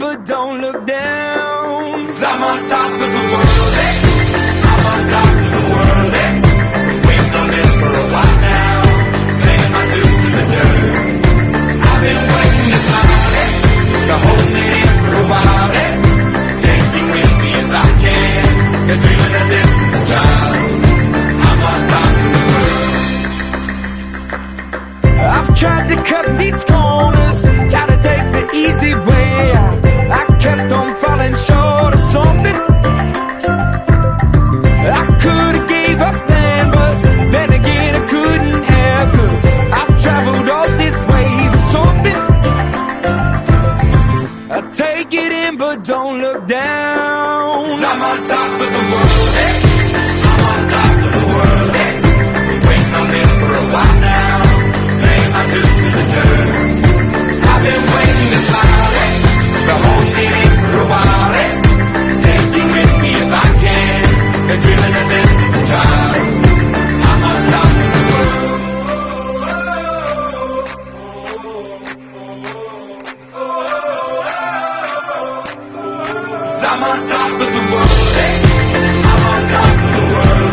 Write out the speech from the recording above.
but don't look down. 'Cause I'm on top of the world, eh? I'm on top of the world, eh? Waiting on this for a while now, paying my dues to the dirt. I've been waiting to smile, eh? To hold it in for a while, eh? Take you with me if I can. Been dreaming of this since a child. I'm on top of the world. I've tried to cut these corners, tried to take the easy way. I kept on falling short of something. I could've gave up then, but then again I couldn't have. 'Cause I've traveled all this way for something. I take it in but don't look down. 'Cause I'm on top of the world, eh? I'm on top of the world, eh? Waiting on this for a while now, paying my dues to the dirt. I've been waiting to smile, eh? To hold me in for a while, eh? Take you with me if I can. Been dreaming of this since a child. I'm on top of the world. 'Cause I'm on top of the world, eh? I'm on top of the world.